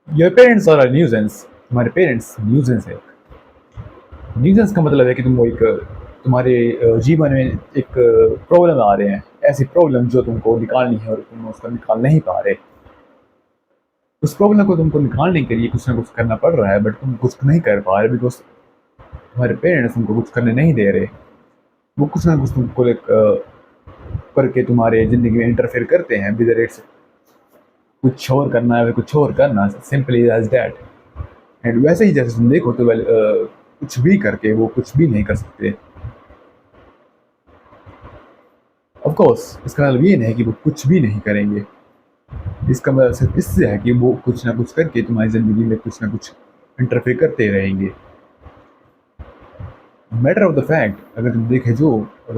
Your parents are a nuisance. तुम्हारे parents न्यूजेंस है। न्यूजेंस का मतलब है कि तुम वो एक तुम्हारे जीवन में एक प्रॉब्लम आ रहे हैं, ऐसी प्रॉब्लम जो तुमको निकालनी है और तुम उसको निकाल नहीं पा रहे। उस प्रॉब्लम को तुमको निकालने के लिए कुछ ना कुछ करना पड़ रहा है, बट तुम कुछ नहीं कर पा रहे बिकॉज तुम्हारे पेरेंट्स तुमको कुछ करने नहीं दे रहे। वो कुछ ना कुछ तुमको करके तुम्हारे ज़िंदगी में इंटरफेयर करते हैं, विदर इट्स कुछ और करना है, कुछ और करना, सिंपली एज दैट। एंड वैसे ही जैसे तुम देखो तो कुछ भी करके वो कुछ भी नहीं कर सकते। ऑफ कोर्स इसका मतलब ये नहीं कि वो कुछ भी नहीं करेंगे। इसका मतलब सिर्फ इससे है कि वो कुछ ना कुछ करके तुम्हारी ज़िंदगी में कुछ ना कुछ इंटरफेयर करते रहेंगे। मैटर ऑफ द फैक्ट, अगर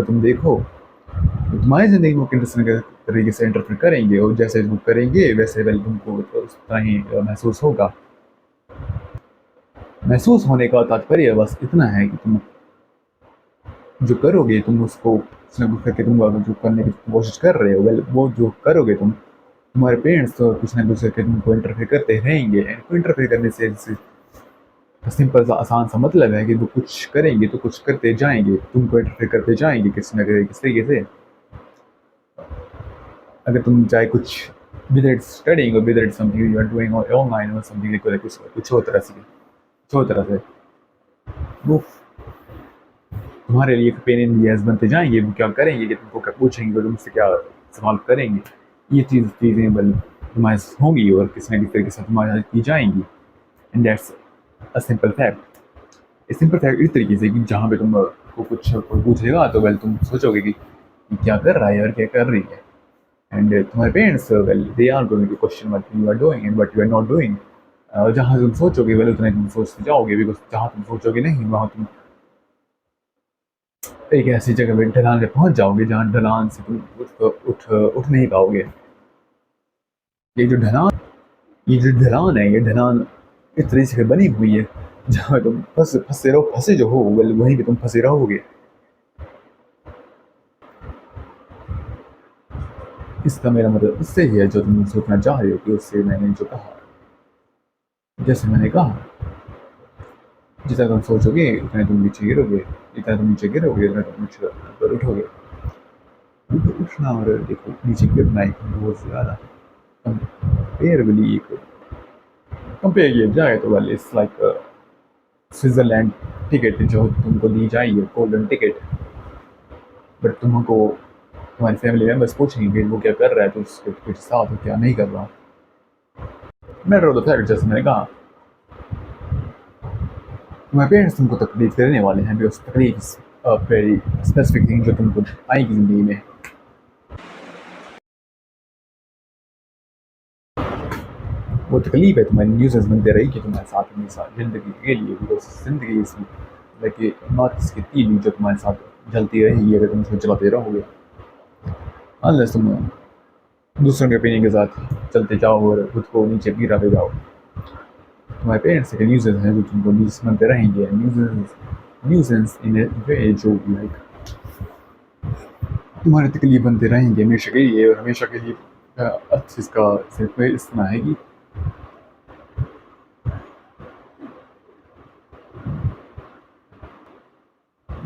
तुम देखो तो तुम्हारी ज़िंदगी में किस तरीके से इंटरफेयर करेंगे, और जैसे वो करेंगे वैसे वेल तुमको उस तरह ही महसूस होगा। महसूस होने का तात्पर्य बस इतना है कि तुम जो करोगे तुम उसको कुछ ना कुछ करके तुम जो करने की कोशिश कर रहे हो, वेल वो जो करोगे तुम्हारे पेरेंट्स तो कुछ ना कुछ करके तुमको इंटरफेयर करते रहेंगे। एंड इंटरफेयर करने से सिंपल सा आसान सा मतलब है कि वो कुछ करेंगे तो कुछ करते जाएंगे, तुमको इंटरफेयर करते जाएंगे किसी न किसी तरीके से। अगर तुम चाहे कुछ whether it's studying or whether it's something you are doing or online or something like कुछ और तरह से वो तुम्हारे लिए पेन इन ईयर्स बनते जाएंगे। वो क्या करेंगे कि तुमको क्या पूछेंगे, वो तुमसे क्या सवाल करेंगे। ये चीज़ें बल तुम्हारे साथ होंगी और किसी न किसी तरीके से तुम्हारे साथ की जाएंगी। And that's a simple fact. Simple fact इस तरीके से कि जहाँ पे तुमको कुछ कोई पूछेगा तो वेल तुम सोचोगे कि क्या कर रहा है और क्या कर रही है। एंड तुम्हारे parents well they are going to question what you are doing and what you are not doing. जहाँ तुम सोचोगे वेल उतना ही तुम सोचते जाओगे, बिकॉज जहाँ तुम सोचोगे नहीं वहाँ तुम एक ऐसी जगह पे ढलान पे पहुंच जाओगे जहाँ ढलान से तुम उठ नहीं पाओगे। ये जो ढलान ये जो ढलान है, ये ढलान इस तरीके से बनी हुई है जहाँ तुम फंसे जो हो वेल वहीं पे तुम फंसे रहोगे। इसका मेरा मतलब इससे ही है जो तुम सोचना चाह रहे हो कि उससे मैंने जो कहा। जैसे मैंने कहा, जितना तुम सोचोगे उतना तुम नीचे गिरोगे, जितना तुम नीचे गिरोगे उतना तुम नीचे ऊपर उठोगे। ऊपर उठना और देखो नीचे गिरना एक बहुत ज़्यादा कंपेरेबली कंपेयर किया जाए तो well it's like Switzerland ticket जो तुमको दी जाएगी, गोल्डन टिकट। बट तुमको तुम्हारे फैमिली मेम्बर्स पूछेंगे कि वो क्या कर रहा है तो उसके टिकट साथ क्या नहीं कर रहा। मैटर ऑफ द फैक्ट जैसे मैंने कहा, तुम्हारे पेरेंट्स तुमको तकलीफ देने वाले हैं, बिकॉज तकलीफ वेरी स्पेसिफिक थिंग जो तुमको आएगी ज़िंदगी में। वो तकलीफ है तुम्हारी न्यूज़ बनते रहेगी तुम्हारे साथ हमेशा ज़िंदगी के लिए, बिकॉज ज़िंदगी इसमें लाइक नॉट इसकी तीली जो तुम्हारे साथ जलती रहेगी अगर तुम उसको चलाते रहोगे। अनलेस तुम दूसरों के ओपिनियन के साथ चलते जाओ और खुद को नीचे गिराते जाओ। तुम्हारे पेरेंट्स के न्यूज़ हैं जो तुमको न्यूज़ बनते रहेंगे। न्यूज़ेंस इन ए वे जो लाइक तुम्हारे तकलीफ बनते रहेंगे हमेशा के लिए, और हमेशा के लिए अर्थ इसका सिर्फ इतना है कि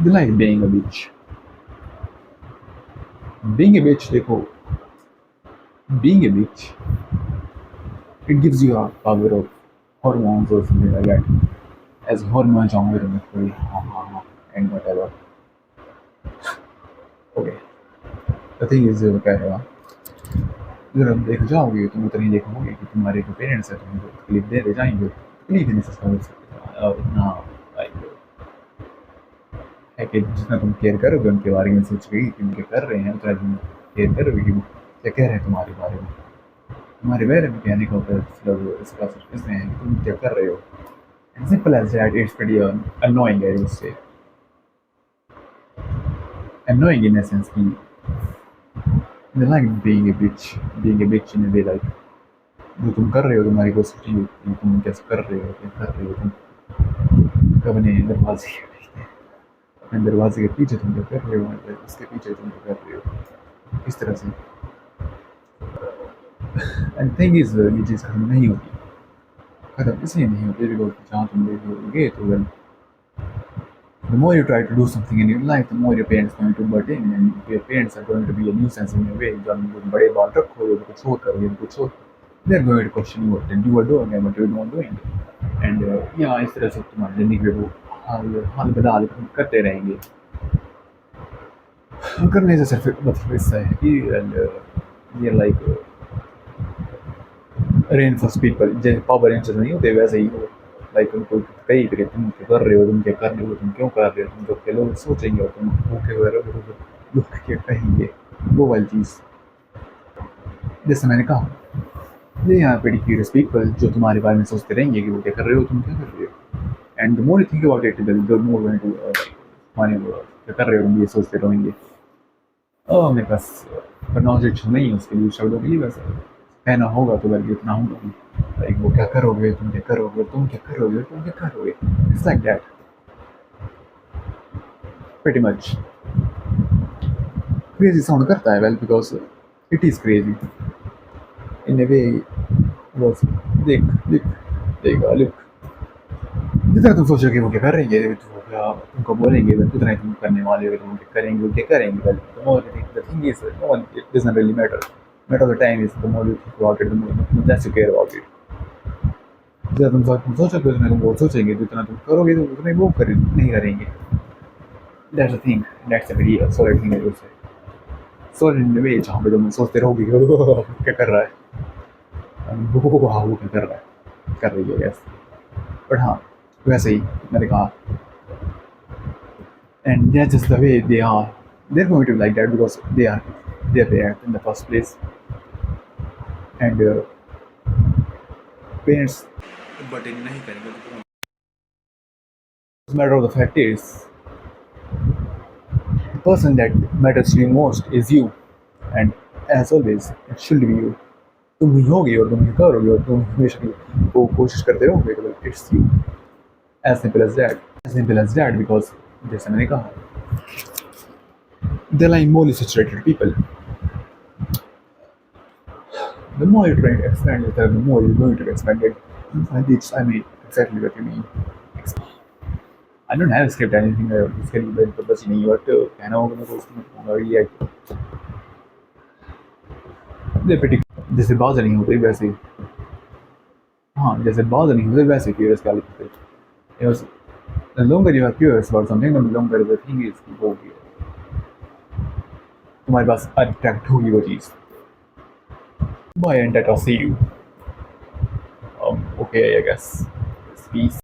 like being a bitch. Being a bitch देखो, being a bitch it gives you a power of hormones or something like that. As hormones and whatever. Okay. The thing is क्या है, अगर आप देख जाओगे तुम उतना ही देखोगे कि तुम्हारे जो पेरेंट्स हैं तुमको तकलीफ दे जाएंगे। तकलीफ देने से इतना लाइक है कि जितना तुम केयर करोगे उनके बारे में सोच के कि उनके कर रहे हैं, उतना तुम केयर करोगे कि वो क्या कह रहे हैं तुम्हारे बारे में। तुम्हारे बारे में कहने का मतलब इसका सिर्फ इसमें है कि तुम क्या कर रहे हो। And simple as that, it's pretty annoying, I would say. Annoying in a sense, they like being a bitch in a way like जो तुम कर रहे हो तुम्हारी कोशिश नहीं होती, तुम कैसे कर रहे हो क्या कर रहे हो तुम अपने दरवाजे अपने दरवाजे के पीछे तुम क्या कर रहे हो, उसके पीछे तुम क्या कर रहे हो, इस तरह से। एंड थिंग इज ये चीज़ खत्म नहीं होती। ख़त्म इसलिए नहीं होते बिकॉज़ जहाँ तुम देखोगे तो well the more you try to do something in your life, the more your parents are going to butt in, and your parents are going to be a nuisance in your way. जब तुम बड़े बाल रखोगे कुछ और करोगे कुछ और, they're going to question what you are doing and what you're not doing. And yeah, इस तरह से तुम्हारी ज़िंदगी में वो हाल बदहाल करते रहेंगे। करने से सिर्फ मतलब इससा है कि ये लाइक रेनफोर्स पीपल जैसे पावर रेंजर्स नहीं होते वैसे ही हो। लाइक उनको कई फिर तुम क्या कर रहे हो, तुम क्या कर रहे हो, तुम क्यों कर रहे हो, तुम जो के लोग सोचेंगे और तुम भूखे हुए रहोगे तो लोग क्या कहेंगे, वो वाली चीज़। जैसे मैंने कहा ये यहाँ पे क्यूरियस पीपल जो तुम्हारे बारे में सोचते रहेंगे कि वो क्या कर रहे हो, तुम क्या कर रहे हो। And the more you think about it the more going to तुम्हारे क्या कर रहे हो तुम ये सोचते रहेंगे। मेरे पास प्रोनाउंसिएशन नहीं है उसके लिए शब्दों के लिए, बस कहना होगा तो बल्कि इतना होगा कि लाइक वो क्या करोगे, तुम क्या करोगे, तुम क्या करोगे, तुम क्या करोगे, it's like that pretty much. Crazy sound करता है well because it is crazy in a way. बस देख देख देगा लुक, जितना तुम सोचोगे वो क्या करेंगे, तो क्या तुमको बोलेंगे उतना ही तुम करने वाले हो, तुम क्या करेंगे वो क्या करेंगे। Well the more you think the thing is no one it doesn't really matter the time is the more you think about it the more less you care about it. जितना तुम सोचोगे उतना तुम वो सोचेंगे, जितना तुम करोगे तो उतना ही वो नहीं करेंगे। That's the thing, that's a very solid thing I would say. Solid in the way जहाँ पे तुम सोचते रहोगे क्या कर रहा है, वो हाँ वो क्या कर रहा है, कर रही है यस। बट हाँ वैसे ही मैंने कहा and that's just the way they are. They're going to be like that because they are there in the first place. And parents but in nahi karenge. The matter of the fact is the person that matters to you most is you, and as always it should be you. तुम ही होगे और तुम ही करोगे और तुम हमेशा वो कोशिश करते रहोगे, it's you, as simple as that, as simple as that because जैसे मैंने कहा they're like more situated people. The more you try to expand it, the more you're going to expand it. I mean exactly what you mean. I don't have a script anything इसके लिए मेरे पास बची नहीं, but कहना होगा मैं उसमें ये है जैसे बात नहीं होती वैसे, हाँ जैसे बात नहीं होती वैसे क्यूरियस क्या लिखते हैं। The longer you are curious about something, the longer the thing is होगी तुम्हारे पास अट्रैक्ट होगी वो चीज़। Bye and I'll see you. Okay, I guess. Peace.